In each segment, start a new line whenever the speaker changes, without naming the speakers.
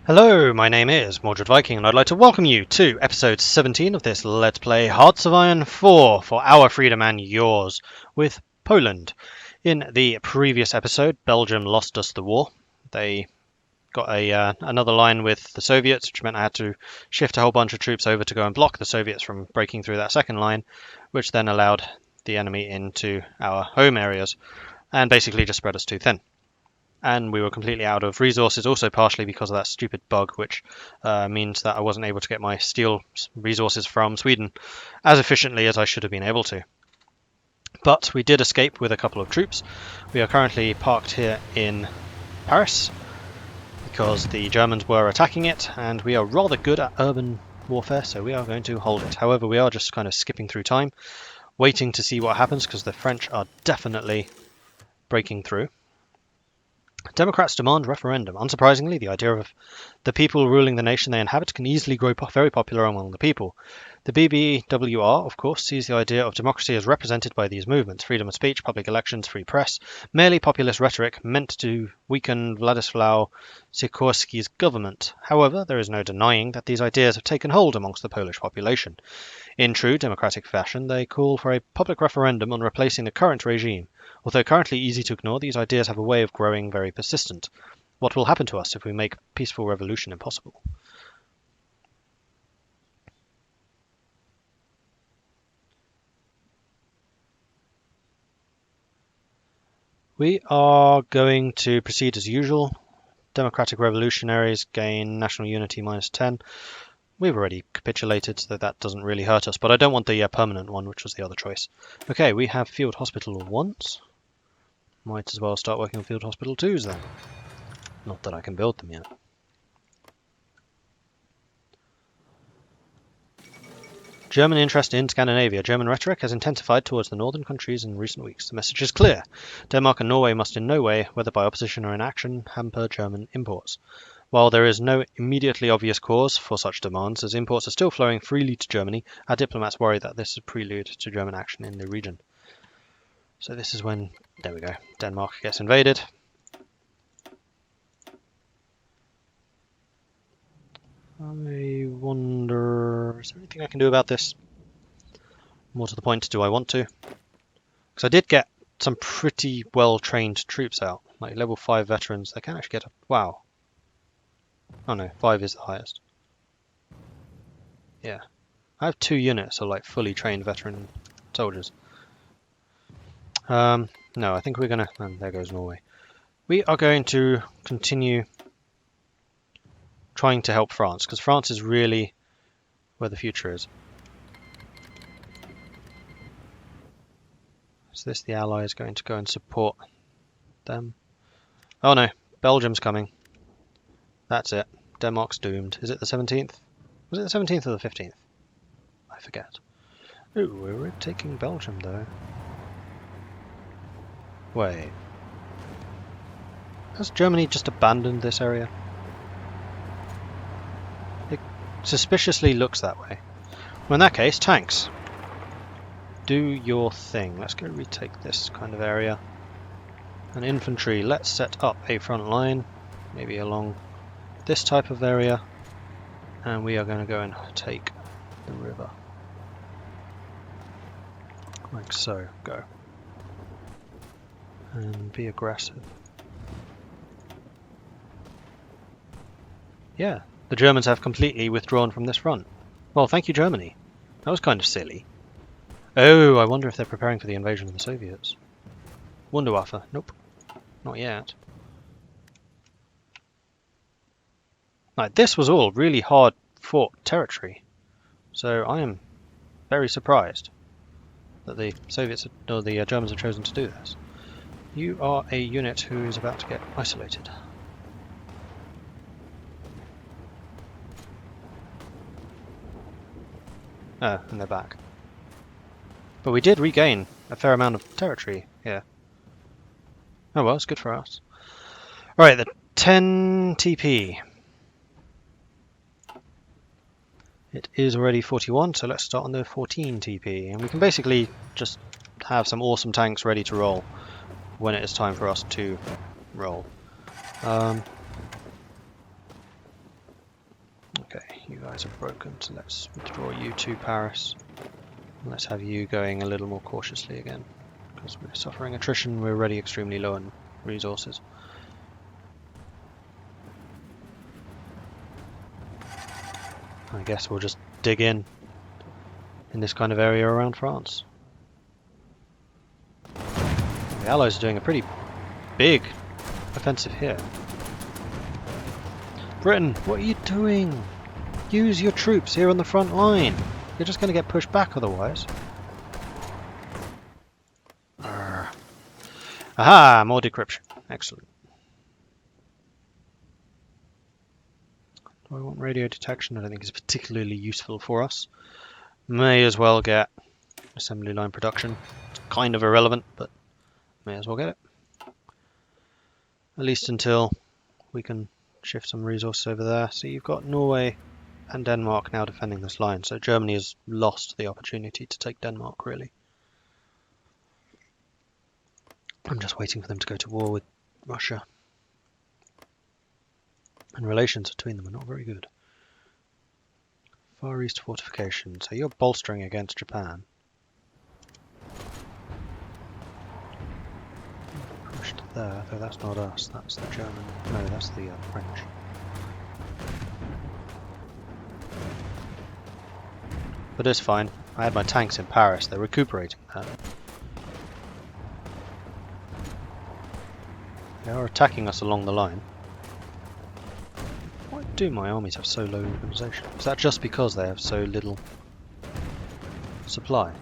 Hello, my name is Mordred Viking, and I'd like to welcome you to episode 17 of this Let's Play Hearts of Iron 4 for our freedom and yours with Poland. In the previous episode, Belgium lost us the war. They got another line with the Soviets, which meant I had to shift a whole bunch of troops over to go and block the Soviets from breaking through that second line, which then allowed the enemy into our home areas and basically just spread us too thin. And we were completely out of resources, also partially because of that stupid bug, which means that I wasn't able to get my steel resources from Sweden as efficiently as I should have been able to. But we did escape with a couple of troops. We are currently parked here in Paris because the Germans were attacking it, and we are rather good at urban warfare, so we are going to hold it. However, we are just kind of skipping through time, waiting to see what happens, because the French are definitely breaking through. Democrats demand referendum. Unsurprisingly, the idea of the people ruling the nation they inhabit can easily grow very popular among the people. The BBWR, of course, sees the idea of democracy as represented by these movements: freedom of speech, public elections, free press, merely populist rhetoric meant to weaken Władysław Sikorski's government. However, there is no denying that these ideas have taken hold amongst the Polish population. In true democratic fashion, they call for a public referendum on replacing the current regime. Although currently easy to ignore, these ideas have a way of growing very persistent. What will happen to us if we make peaceful revolution impossible? We are going to proceed as usual. Democratic revolutionaries gain national unity -10. We've already capitulated, so that doesn't really hurt us, but I don't want the permanent one, which was the other choice. Okay, we have Field Hospital 1s. Might as well start working on Field Hospital 2s then. Not that I can build them yet. German interest in Scandinavia. German rhetoric has intensified towards the northern countries in recent weeks. The message is clear. Denmark and Norway must in no way, whether by opposition or inaction, hamper German imports. While there is no immediately obvious cause for such demands, as imports are still flowing freely to Germany, our diplomats worry that this is a prelude to German action in the region. So this is when, there we go, Denmark gets invaded. I wonder, is there anything I can do about this? More to the point, do I want to? Because I did get some pretty well-trained troops out, like level 5 veterans. They can actually get a, wow. Oh no, 5 is the highest. Yeah. I have 2 units of like fully trained veteran soldiers. No, I think we're gonna, and there goes Norway. We are going to continue trying to help France, because France is really where the future is. Is this the Allies going to go and support them? Oh no, Belgium's coming. That's it. Denmark's doomed. Is it the 17th? Was it the 17th or the 15th? I forget. Ooh, we're taking Belgium though. Wait. Has Germany just abandoned this area? It suspiciously looks that way. Well, in that case, tanks. Do your thing. Let's go retake this kind of area. And infantry, let's set up a front line, maybe along this type of area, and we are going to go and take the river. Like so. Go. And be aggressive. Yeah, the Germans have completely withdrawn from this front. Well, thank you, Germany. That was kind of silly. Oh, I wonder if they're preparing for the invasion of the Soviets. Wunderwaffe. Nope. Not yet. Like, this was all really hard fought territory. So I am very surprised that the Soviets, or the Germans have chosen to do this. You are a unit who is about to get isolated. Oh, and they're back. But we did regain a fair amount of territory here. Oh well, it's good for us. Alright, the 10 TP. It is already 41, so let's start on the 14 TP. And we can basically just have some awesome tanks ready to roll when it is time for us to roll. Okay, you guys are broken, so let's withdraw you to Paris. Let's have you going a little more cautiously again, because we're suffering attrition. We're already extremely low on resources. I guess we'll just dig in this kind of area around France. The Allies are doing a pretty big offensive here. Britain, what are you doing? Use your troops here on the front line. You're just going to get pushed back otherwise. Aha! More decryption. Excellent. Do I want radio detection? I don't think it's particularly useful for us. May as well get assembly line production. It's kind of irrelevant, but may as well get it. At least until we can shift some resources over there. So you've got Norway and Denmark now defending this line. So Germany has lost the opportunity to take Denmark, really. I'm just waiting for them to go to war with Russia. And relations between them are not very good. Far East fortification. So you're bolstering against Japan. Pushed there, though that's not us. That's the German. No, that's the French. But it's fine. I had my tanks in Paris. They're recuperating that. They are attacking us along the line. Why do my armies have so low organisation? Is that just because they have so little supply?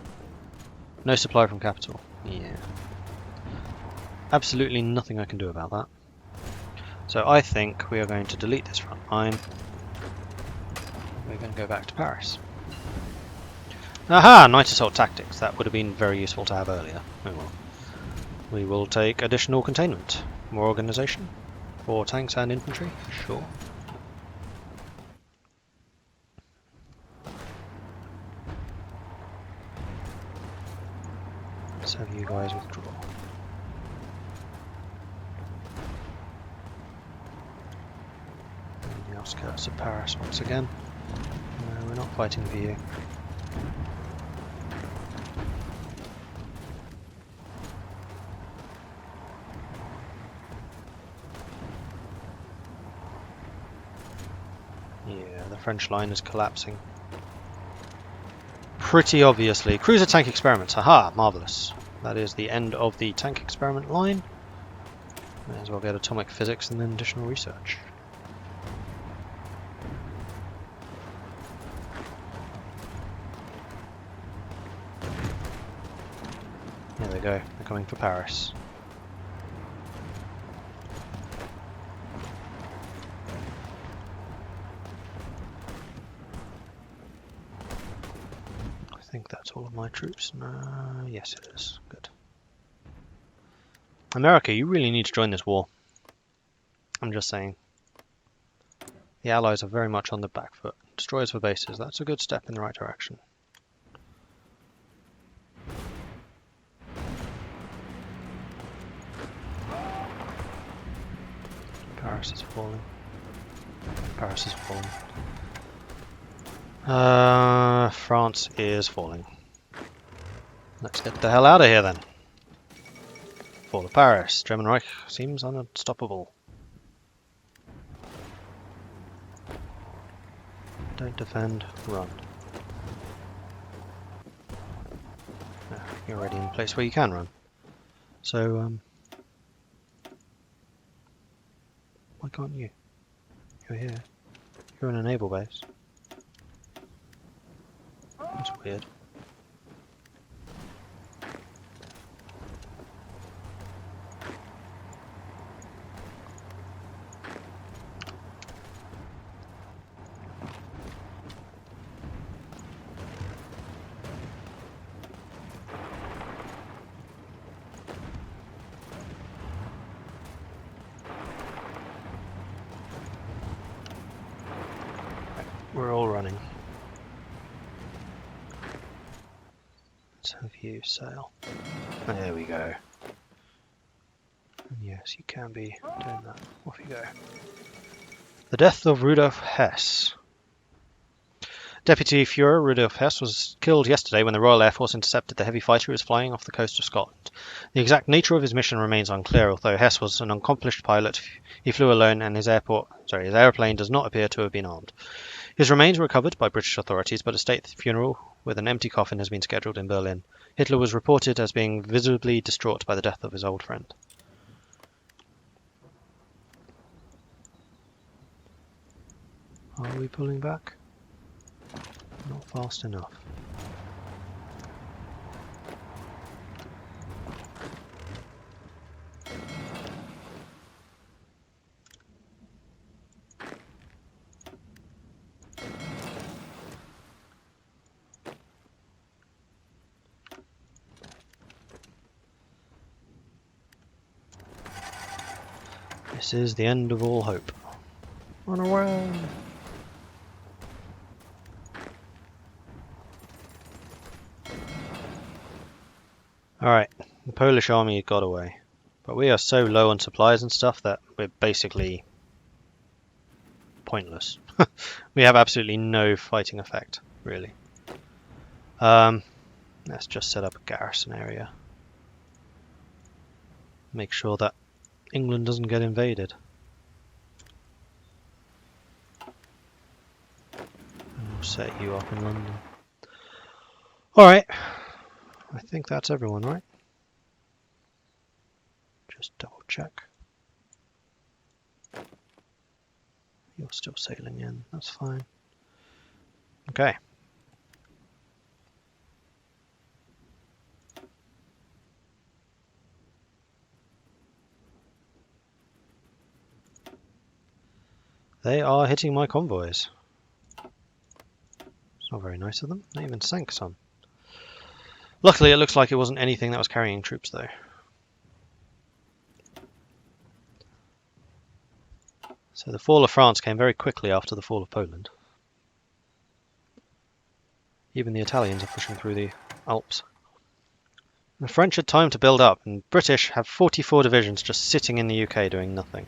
No supply from capital. Yeah. Absolutely nothing I can do about that. So I think we are going to delete this front line. We're going to go back to Paris. Aha! Night assault tactics. That would have been very useful to have earlier. Oh well. We will take additional containment. More organisation. For tanks and infantry. Sure. Let's have you guys withdraw. On the outskirts of Paris once again. No, we're not fighting for you. Yeah, the French line is collapsing. Pretty obviously. Cruiser tank experiments. Haha, marvellous. That is the end of the tank experiment line. May as well get atomic physics and then additional research. There they go. They're coming for Paris. I think that's all of my troops. No, yes it is. Good. America, you really need to join this war. I'm just saying. The Allies are very much on the back foot. Destroyers for bases, that's a good step in the right direction. Paris is falling. Paris is falling. France is falling. Let's get the hell out of here then. Fall of Paris. German Reich seems unstoppable. Don't defend, run. You're already in a place where you can run. So, why can't you? You're here. You're in a naval base. That's weird. We're all running. Let's have you sail. There we go. And yes, you can be doing that. Off you go. The death of Rudolf Hess. Deputy Führer Rudolf Hess was killed yesterday when the Royal Air Force intercepted the heavy fighter who was flying off the coast of Scotland. The exact nature of his mission remains unclear, although Hess was an accomplished pilot. He flew alone and his airplane does not appear to have been armed. His remains were recovered by British authorities, but a state funeral with an empty coffin has been scheduled in Berlin. Hitler was reported as being visibly distraught by the death of his old friend. Are we pulling back? Not fast enough. This is the end of all hope. Run away! Alright, the Polish army got away. But we are so low on supplies and stuff that we're basically pointless. We have absolutely no fighting effect, really. Let's just set up a garrison area. Make sure that England doesn't get invaded. And we'll set you up in London. Alright. I think that's everyone, right? Just double check. You're still sailing in, that's fine. Okay. They are hitting my convoys. It's not very nice of them. They even sank some. Luckily, it looks like it wasn't anything that was carrying troops, though. So the fall of France came very quickly after the fall of Poland. Even the Italians are pushing through the Alps. The French had time to build up, and British have 44 divisions just sitting in the UK doing nothing.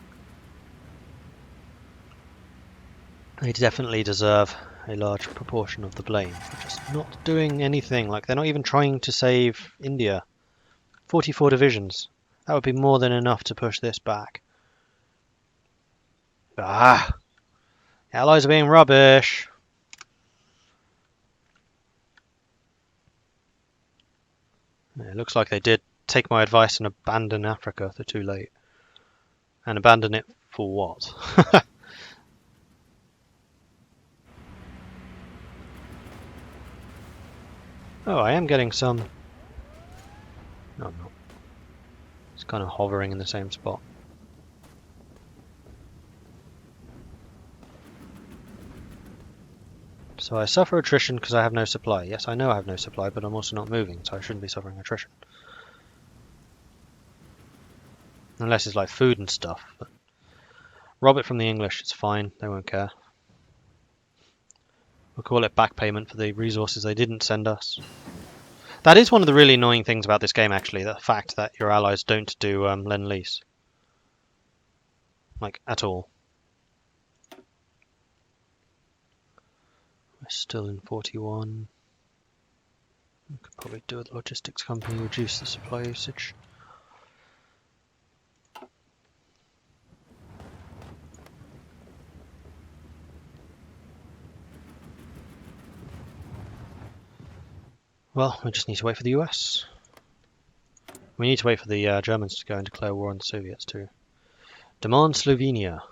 They definitely deserve a large proportion of the blame for just not doing anything. Like, they're not even trying to save India. 44 divisions. That would be more than enough to push this back. Ah! The Allies are being rubbish. It looks like they did take my advice and abandon Africa. They're too late. And abandon it for what? Oh, I am getting some... No, I'm not. It's kind of hovering in the same spot. So I suffer attrition because I have no supply. Yes, I know I have no supply, but I'm also not moving, so I shouldn't be suffering attrition. Unless it's like food and stuff. But rob it from the English, it's fine, they won't care. We'll call it back payment for the resources they didn't send us. That is one of the really annoying things about this game, actually, the fact that your allies don't do Lend-Lease. Like, at all. We're still in 41. We could probably do with logistics company, reduce the supply usage. Well, we just need to wait for the US. We need to wait for the Germans to go and declare war on the Soviets too. Demand Slovenia.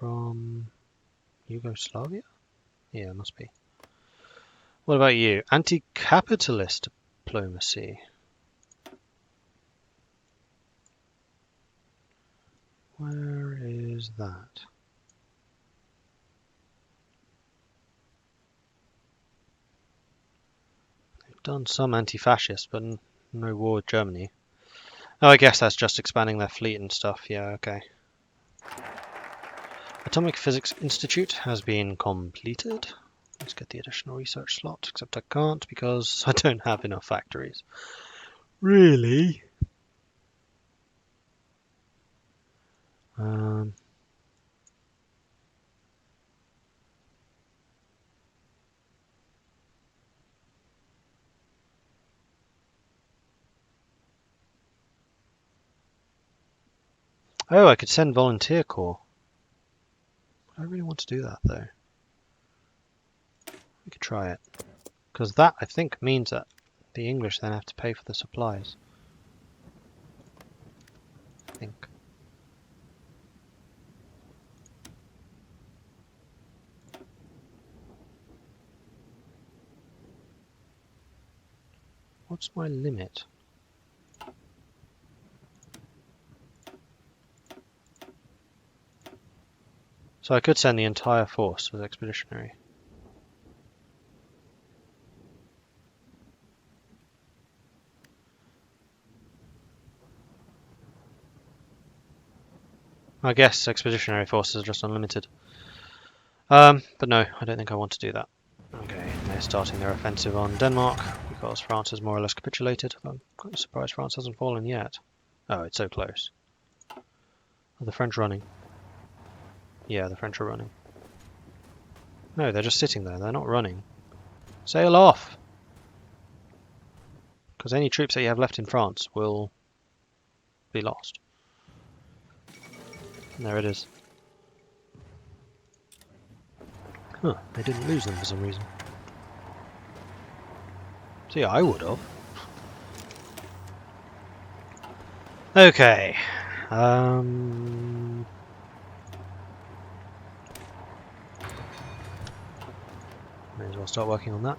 From Yugoslavia? Yeah, it must be. What about you? Anti-capitalist diplomacy. Where is that? They've done some anti-fascist, but no war with Germany. Oh, I guess that's just expanding their fleet and stuff. Yeah, okay. Atomic Physics Institute has been completed. Let's get the additional research slot, except I can't because I don't have enough factories. Really? Oh, I could send volunteer corps. I really want to do that though. We could try it. Because that, I think, means that the English then have to pay for the supplies. I think. What's my limit? So I could send the entire force as expeditionary. I guess expeditionary forces are just unlimited. But no, I don't think I want to do that. Okay, they're starting their offensive on Denmark because France has more or less capitulated. I'm kind of surprised France hasn't fallen yet. Oh, it's so close. Are the French running? Yeah, the French are running. No, they're just sitting there. They're not running. Sail off! Because any troops that you have left in France will be lost. And there it is. Huh, they didn't lose them for some reason. See, I would have. Okay. May as well start working on that.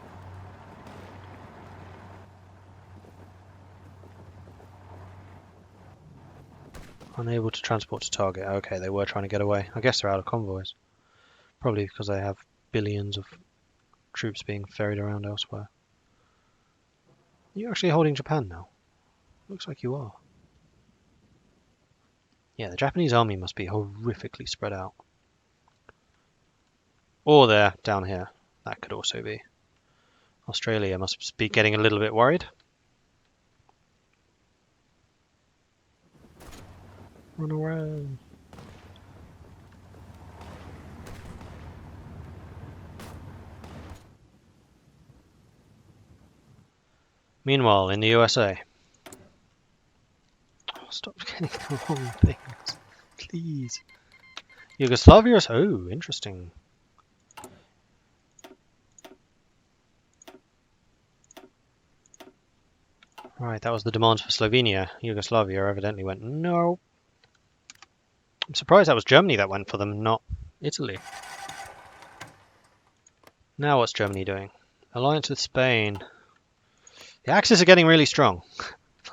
Unable to transport to target. Okay, they were trying to get away. I guess they're out of convoys. Probably because they have billions of troops being ferried around elsewhere. Are you actually holding Japan now? Looks like you are. Yeah, the Japanese army must be horrifically spread out. Or they're down here. That could also be. Australia must be getting a little bit worried. Run away. Meanwhile, in the USA. Oh, stop getting the wrong things. Please. Yugoslavia is... Oh, interesting. Right, that was the demands for Slovenia. Yugoslavia evidently went, no. I'm surprised that was Germany that went for them, not Italy. Now what's Germany doing? Alliance with Spain. The Axis are getting really strong.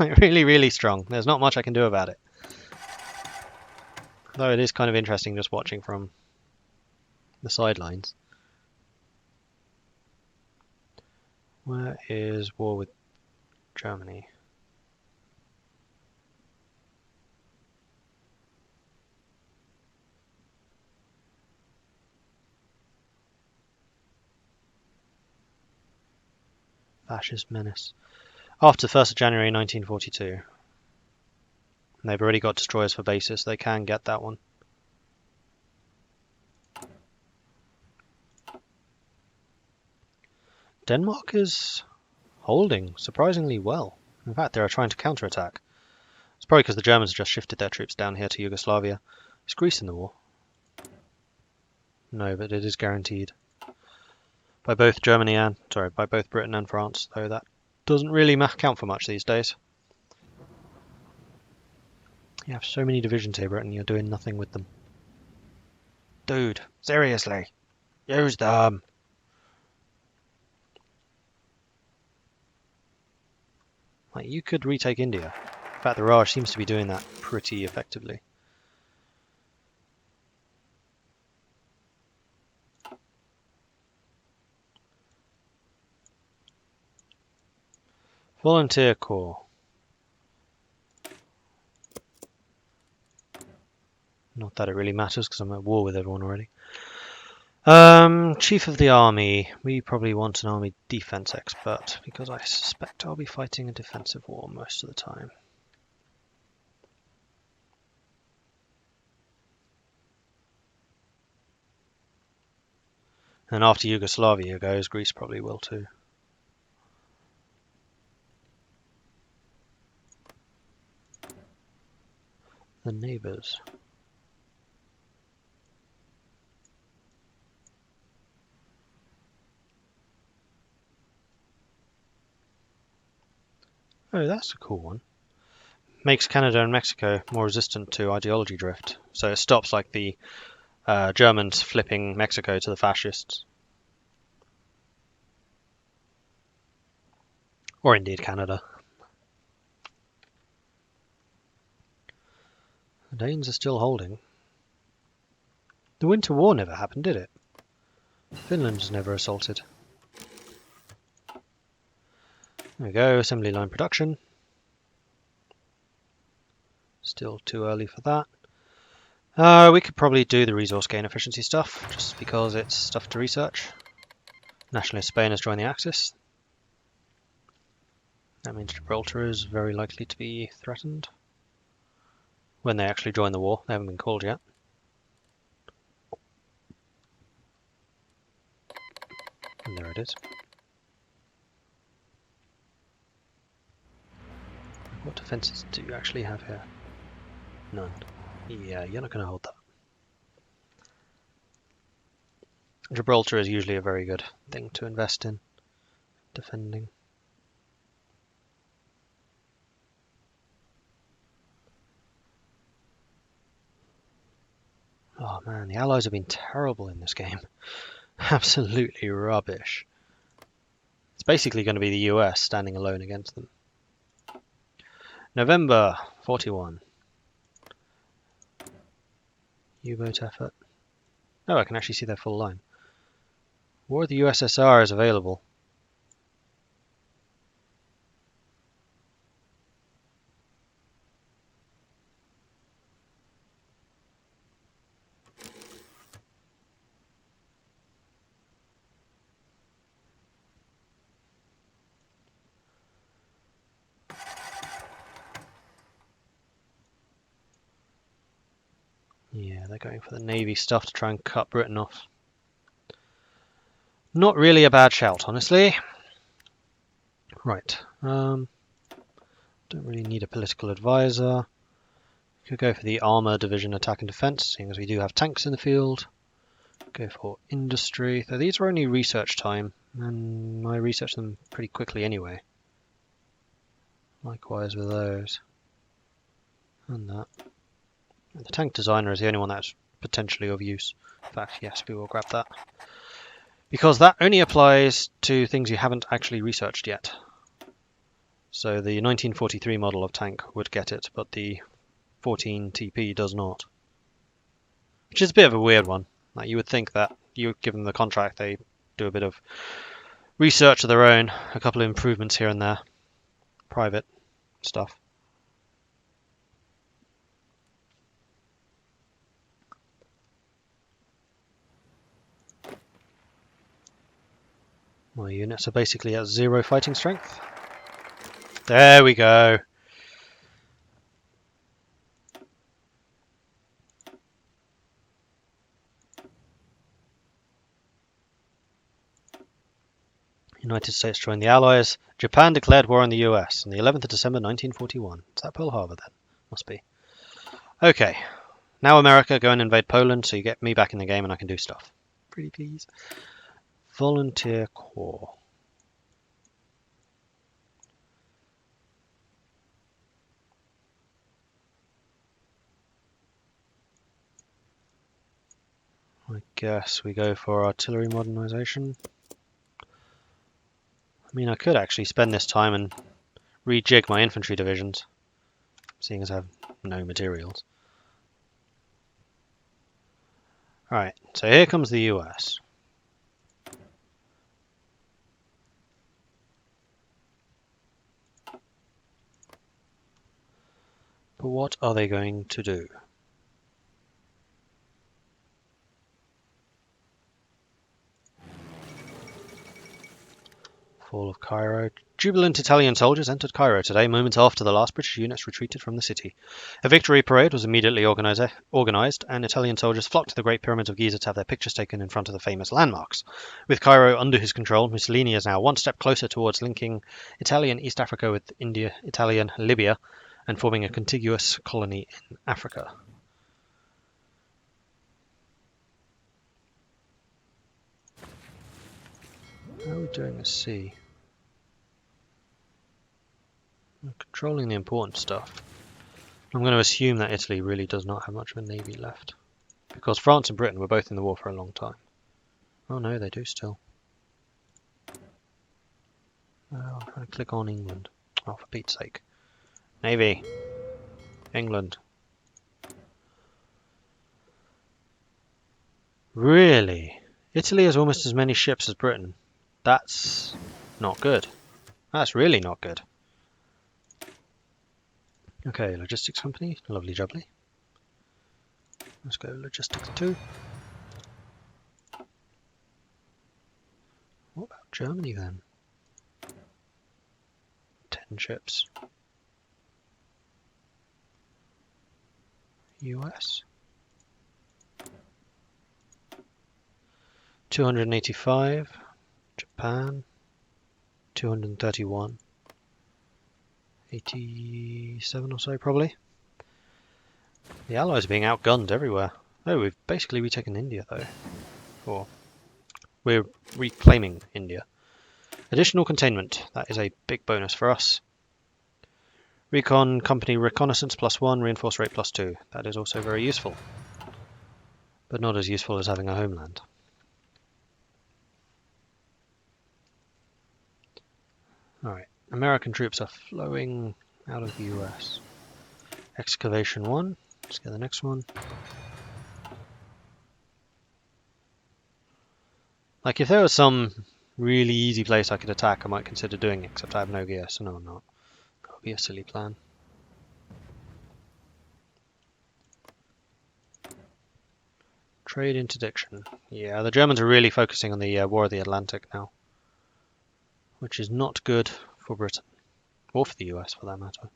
Like, really, really strong. There's not much I can do about it. Though it is kind of interesting just watching from the sidelines. Where is war with Germany? Fascist menace. After 1st of January 1942. And they've already got destroyers for bases. They can get that one. Denmark is holding surprisingly well. In fact, they are trying to counterattack. It's probably because the Germans just shifted their troops down here to Yugoslavia. Is Greece in the war? No, but it is guaranteed by both by both Britain and France, though that doesn't really count for much these days. You have so many divisions here, Britain, you're doing nothing with them. Dude, seriously, use them. Like, you could retake India. In fact, the Raj seems to be doing that pretty effectively. Volunteer Corps. Not that it really matters because I'm at war with everyone already. Chief of the Army. We probably want an army defense expert because I suspect I'll be fighting a defensive war most of the time. And after Yugoslavia goes, Greece probably will too. the neighbours. Oh, that's a cool one. Makes Canada and Mexico more resistant to ideology drift. So it stops like the Germans flipping Mexico to the fascists. Or indeed Canada. The Danes are still holding. The Winter War never happened, did it? Finland was never assaulted. There we go, assembly line production. Still too early for that. We could probably do the resource gain efficiency stuff, just because it's stuff to research. Nationalist Spain has joined the Axis. That means Gibraltar is very likely to be threatened. When they actually join the war, they haven't been called yet. And there it is. What defences do you actually have here? None. Yeah, you're not going to hold that. Gibraltar is usually a very good thing to invest in, defending. Oh man, the Allies have been terrible in this game. Absolutely rubbish. It's basically going to be the US standing alone against them. November 41. U-boat effort. Oh, I can actually see their full line. War of the USSR is available. Yeah, they're going for the Navy stuff to try and cut Britain off. Not really a bad shout, honestly. Right. Don't really need a political advisor. Could go for the armor division attack and defense, seeing as we do have tanks in the field. Go for industry. So these were only research time, and I researched them pretty quickly anyway. Likewise with those. And that. The tank designer is the only one that's potentially of use. In fact, yes, we will grab that. Because that only applies to things you haven't actually researched yet. So the 1943 model of tank would get it, but the 14 TP does not. Which is a bit of a weird one. Like, you would think that you would give them the contract, they do a bit of research of their own, a couple of improvements here and there. Private stuff. My units are basically at 0 fighting strength. There we go. United States joined the Allies. Japan declared war on the US on the 11th of December 1941. Is that Pearl Harbor then? Must be. Okay. Now America, go and invade Poland so you get me back in the game and I can do stuff. Pretty please. Volunteer Corps. I guess we go for artillery modernization. I mean, I could actually spend this time and rejig my infantry divisions, seeing as I have no materials. Alright, so here comes the US. But what are they going to do? Fall of Cairo. Jubilant Italian soldiers entered Cairo today, moments after the last British units retreated from the city. A victory parade was immediately organised, and Italian soldiers flocked to the Great Pyramids of Giza to have their pictures taken in front of the famous landmarks. With Cairo under his control, Mussolini is now one step closer towards linking Italian East Africa with India, Italian Libya, and forming a contiguous colony in Africa. How are we doing at sea? We're controlling the important stuff. I'm going to assume that Italy really does not have much of a navy left, because France and Britain were both in the war for a long time. Oh no, they do still. Oh, I'm trying to click on England. Oh, for Pete's sake. Navy. England. Really? Italy has almost as many ships as Britain. That's not good. That's really not good. Okay, logistics company. Lovely jubbly. Let's go logistics 2. What about Germany then? 10 ships. US. 285. Japan. 231. 87 or so probably. The Allies are being outgunned everywhere. Oh, we've basically retaken India though. Or we're reclaiming India. Additional containment. That is a big bonus for us. Recon company reconnaissance +1, reinforce rate +2. That is also very useful. But not as useful as having a homeland. Alright, American troops are flowing out of the US. Excavation 1. Let's get the next one. Like, if there was some really easy place I could attack, I might consider doing it, except I have no gear, so no, I'm not. That would be a silly plan. Trade interdiction. Yeah, the Germans are really focusing on the War of the Atlantic now, which is not good for Britain, or for the US for that matter.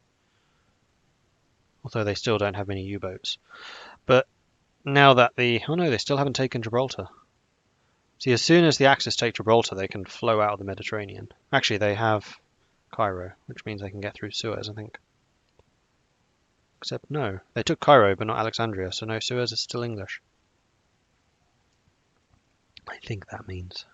Although they still don't have many U-boats. But now that oh no, they still haven't taken Gibraltar. See, as soon as the Axis take Gibraltar, they can flow out of the Mediterranean. Actually, they have Cairo, which means they can get through Suez, I think. Except no, they took Cairo, but not Alexandria, so no, Suez is still English. I think that means.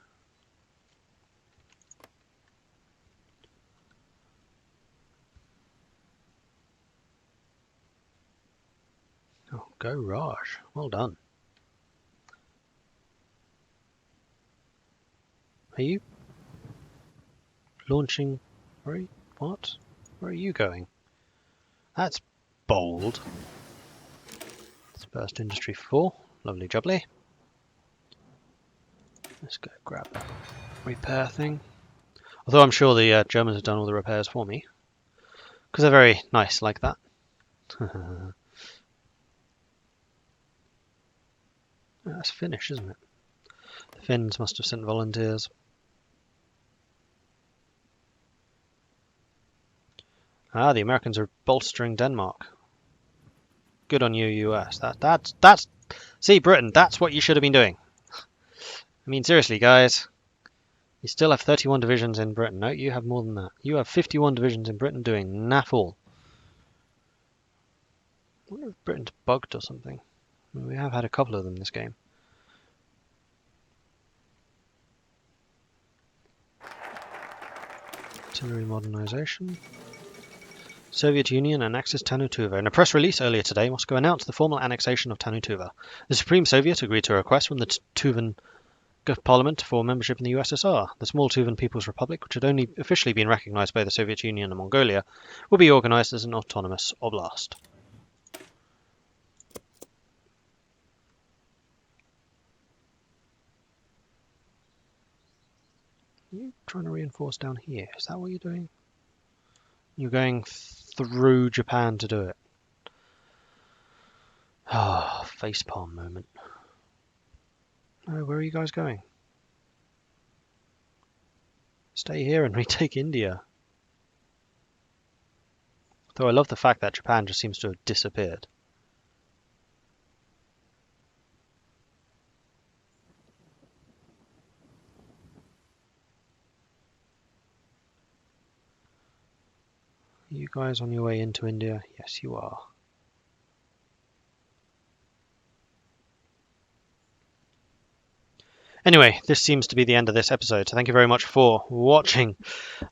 Oh, go Raj. Well done. Are you launching? What? Where are you going? That's bold. Dispersed Industry 4. Lovely jubbly. Let's go grab that repair thing. Although I'm sure the Germans have done all the repairs for me. Because they're very nice like that. That's Finnish, isn't it? The Finns must have sent volunteers. Ah, the Americans are bolstering Denmark. Good on you, US. That's. See, Britain, that's what you should have been doing. I mean, seriously, guys. You still have 31 divisions in Britain. No, you have more than that. You have 51 divisions in Britain doing naff all. I wonder if Britain's bugged or something. We have had a couple of them this game. Artillery modernization. Soviet Union annexes Tanutuva. In a press release earlier today, Moscow announced the formal annexation of Tanutuva. The Supreme Soviet agreed to a request from the Tuvan Parliament for membership in the USSR. The small Tuvan People's Republic, which had only officially been recognized by the Soviet Union and Mongolia, will be organized as an autonomous oblast. Are you trying to reinforce down here? Is that what you're doing? You're going through Japan to do it. Ah, facepalm moment. Oh, where are you guys going? Stay here and retake India. Though I love the fact that Japan just seems to have disappeared. you guys on your way into India? Yes, you are. Anyway, this seems to be the end of this episode, so thank you very much for watching.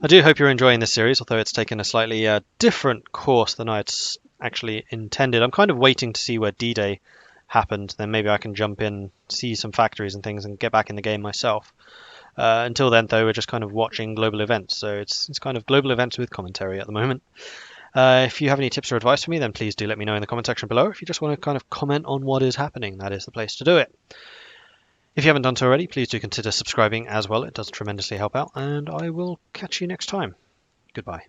I do hope you're enjoying this series, although it's taken a slightly different course than I'd actually intended. I'm kind of waiting to see where D-Day happened, then maybe I can jump in, see some factories and things, and get back in the game myself. Until then, though, we're just kind of watching global events, so it's kind of global events with commentary at the moment. If you have any tips or advice for me, then please do let me know in the comment section below. If you just want to kind of comment on what is happening, that is the place to do it. If you haven't done so already, please do consider subscribing as well. It does tremendously help out, and I will catch you next time. Goodbye.